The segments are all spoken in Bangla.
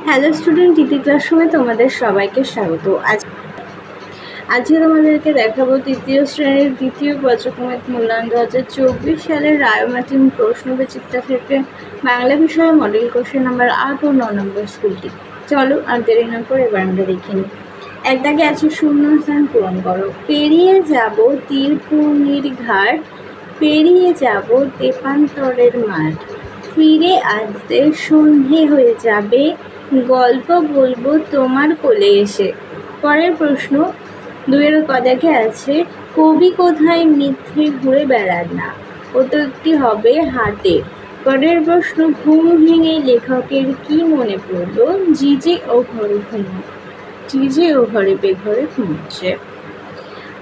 হ্যালো স্টুডেন্ট, ইতি ক্লাসরুমে তোমাদের সবাইকে স্বাগত। আজকে তোমাদেরকে দেখাবো তৃতীয় শ্রেণীর দ্বিতীয় পর্যায়ক্রমিক মূল্যায়ন 2024 সালের রায়মার্টিন প্রশ্নবিচিত্রা থেকে বাংলা বিষয়ে মডেল কোশ্চেন নাম্বার 8 ও 9 নম্বর স্কুলটি। চলো আর দেরি না করে এবার আমরা দেখে নিই। এক দাগে আছে শূন্যস্থান পূরণ করো। পেরিয়ে যাব তীরপূর্ণির ঘাট, পেরিয়ে যাব তেপান্তরের মাঠ, ফিরে আসতে সন্ধে হয়ে যাবে, গল্প বলবো তোমার কোলে এসে। পরের প্রশ্ন 2-এর কদাকে আছে কবি কোথায় মিথ্যে ঘুরে বেড়ান না, উত্তরটি হবে হাটে। পরের প্রশ্ন ঘুম ভেঙে লেখকের কি মনে পড়ল, জিজে ও ঘরে বেঘরে ঘুমোচ্ছে।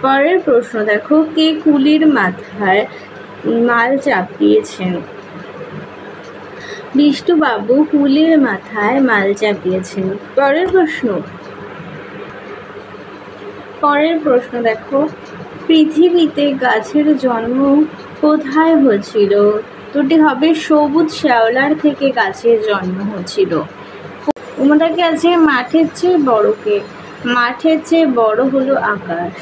পরের প্রশ্ন দেখো কে কুলির মাথায় মাল চাপিয়েছেন, বিষ্টুবাবু কুলির মাথায় মাল চাপিয়েছেন। পরের প্রশ্ন দেখো পৃথিবীতে গাছের জন্ম কোথায় হয়েছিল, দুটি হবে সবুজ শ্যাওলার থেকে গাছের জন্ম হয়েছিল। তোমাদেরকে আছে মাঠের চেয়ে বড়কে, মাঠের চেয়ে বড় হলো আকাশ।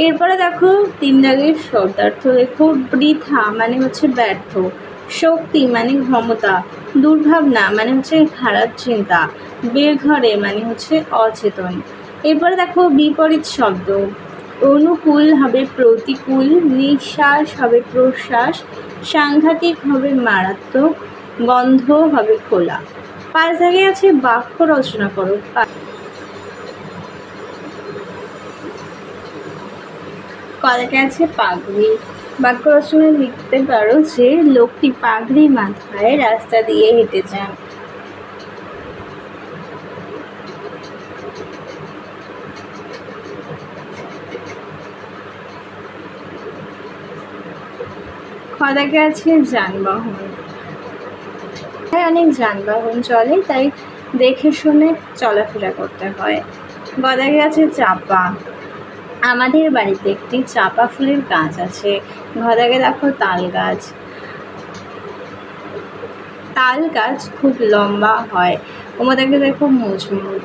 এরপরে দেখো 3 দাগের শব্দার্থ দেখো বৃথা মানে হচ্ছে ব্যর্থ, শক্তি মানে ক্ষমতা, দুর্ভাবনা মানে হচ্ছে খারাপ চিন্তা, বেঘরে মানে হচ্ছে অচেতন। এরপরে দেখো বিপরীত শব্দ, অনুকূল হবে প্রতিকূল, নিঃশ্বাস হবে প্রশ্বাস, সাংঘাতিক হবে মারাত্মক, বন্ধ হবে খোলা। 5 দাগে আছে বাক্য রচনা করো। কদাকে আছে পাগড়ি। বাক্য রচনায় লিখতে পারো যে লোকটি পাগড়ি মাথায় রাস্তা দিয়ে হেঁটে যান। কদাকে আছে যানবাহন, অনেক যানবাহন চলে তাই দেখে শুনে চলাফেরা করতে হয়। গদাকে আছে চাপা, আমাদের বাড়িতে একটি চাপা ফুলের গাছ আছে। ঘদাকে দেখো তাল গাছ, তাল গাছ খুব লম্বা হয়। ওমাদাকে দেখো মজবুত,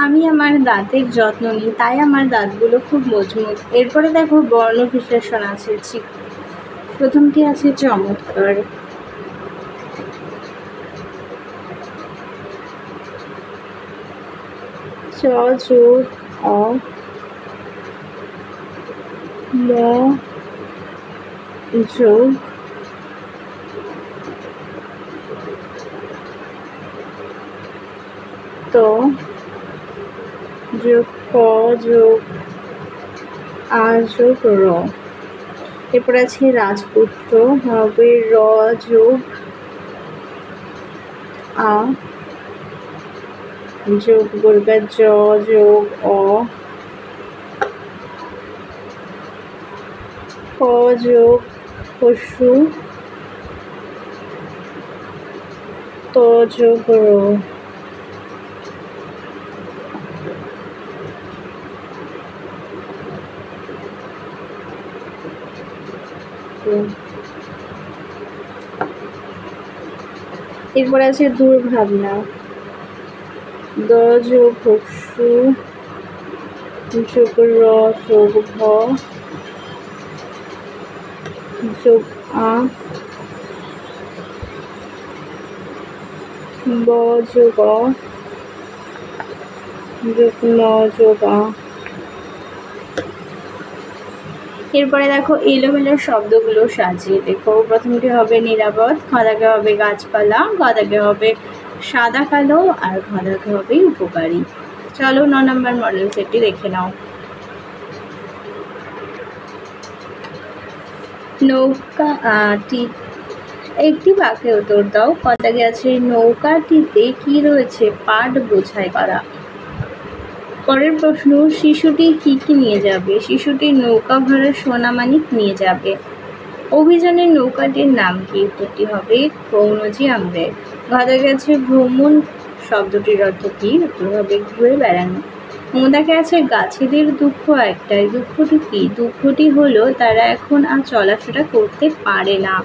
আমি আমার দাঁতের যত্ন নিই তাই আমার দাঁতগুলো খুব মজবুত। এরপরে দেখো বর্ণ বিশ্লেষণ আছে। প্রথমটি আছে চমৎকার, চ যোগ অ ম যোগ ত যোগ ক যোগ আ যোগ র। এরপর আছে রাজপুত্র, হবে র যোগ আ যোগ বলবে জ যোগ অ, ক যোগ পশু, ত যোগ র। এরপর আছে দুর্ভাবনা, দ যোগ পশু যোগ র যোগ ভ যোগ আ, ব যোগ অ যোগ ন যোগ আ। এরপরে দেখো এলোমেলো শব্দগুলো সাজিয়ে দেখো। প্রথমটি হবে নিরাপদ, খদাকে হবে গাছপালা, গদাকে হবে সাদা কালো, আর ঘদাকে হবে উপকারী। চলো 9 নম্বর মডেল সেটটি দেখে নাও। নৌকাটি, একটি বাক্যে উত্তর দাও। কদাকে আছে নৌকাটিতে কি রয়েছে, পাট বোঝাই করা। পরের প্রশ্ন শিশুটি কি কি নিয়ে যাবে, শিশুটি নৌকা ভরা সোনামানিক নিয়ে যাবে। অভিযানের নৌকাটির নাম কি, উত্তরটি হবে কৌনজি আমরে। ঘদাকে আছে ভ্রমণ শব্দটির অর্থ কি, উত্তর হবে ঘুরে বেড়ানো। মোদাকে আছে গাছেদের দুঃখ একটাই, দুঃখটি কি, দুঃখটি হলো তারা এখন আর চলাফেরা করতে পারে না।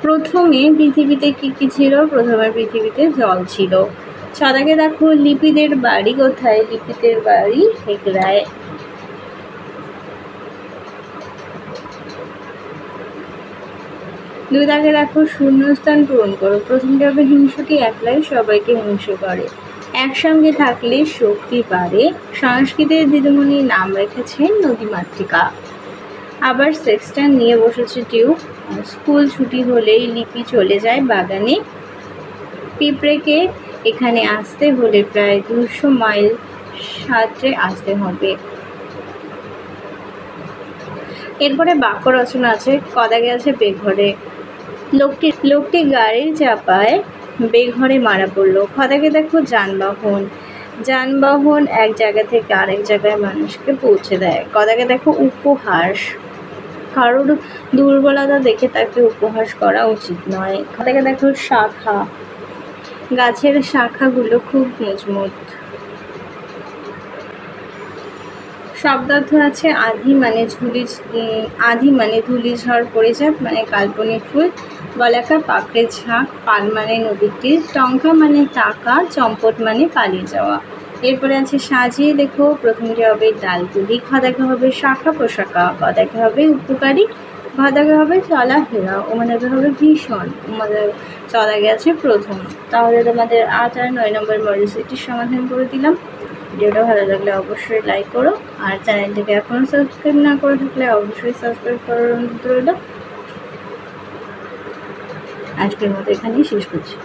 প্রথমে পৃথিবীতে কি কি ছিল? প্রথমে পৃথিবীতে জল ছিল। ছদাকে দেখো লিপিদের বাড়ি কোথায়? লিপিদের বাড়ি হেগড়ায়। দুই দাগে দেখো শূন্যস্থান পূরণ করো। প্রথমটা হবে হিংসুটি একলাই সবাইকে হিংস করে। একসঙ্গে থাকলে শক্তি বাড়ে। সংস্কৃতের দিদিমণির নাম রেখেছেন নদীমাতৃকা। আবার সেক্সটাইন নিয়ে বসেছে টিউব। স্কুল ছুটি হলেই লিপি চলে যায় বাগানে। পিঁপড়েকে এখানে আসতে হলে প্রায় 200 মাইল সাঁতরে আসতে হবে। এরপরে বাক্য রচনা আছে। কদাগে আছে বেঘরে। লোকটি গাড়ির চাপায় বেঘরে মারা পড়লো। খদাকে দেখো যানবাহন। যানবাহন এক জায়গা থেকে আরেক জায়গায় মানুষকে পৌঁছে দেয়। কদাকে দেখো উপহাস। কারোর দুর্বলতা দেখে তাকে উপহাস করা উচিত নয়। খদাকে দেখো শাখা। গাছের শাখাগুলো খুব মজবুত। শব্দার্থ আছে আধি মানে ধূলিঝড় পরিচাপ মানে কাল্পনিক ফুল। বলাকা পাকড়ে ঝাঁক। পাল মানে নদীর তীর। টঙ্কা মানে টাকা। চম্পট মানে পালিয়ে যাওয়া। এরপরে আছে সাজিয়ে লেখো। প্রথমটি হবে ডালগুলি। খদাকে হবে শাখা প্রশাখা। কদাকে হবে উপকারী। ঘদাকে হবে চলা ফেরা। ওমাদাকে হবে ভীষণ। চদাকে আছে প্রথম। তাহলে তোমাদের 8 আর 9 নম্বর মডেল সেটটির সমাধান করে দিলাম। ভিডিওটা ভালো লাগলে অবশ্যই লাইক করো, আর চ্যানেলটিকে এখনও সাবস্ক্রাইব না করে থাকলে অবশ্যই সাবস্ক্রাইব করার অনুরোধ রইল। আজকের মতো এখানেই শেষ করছি।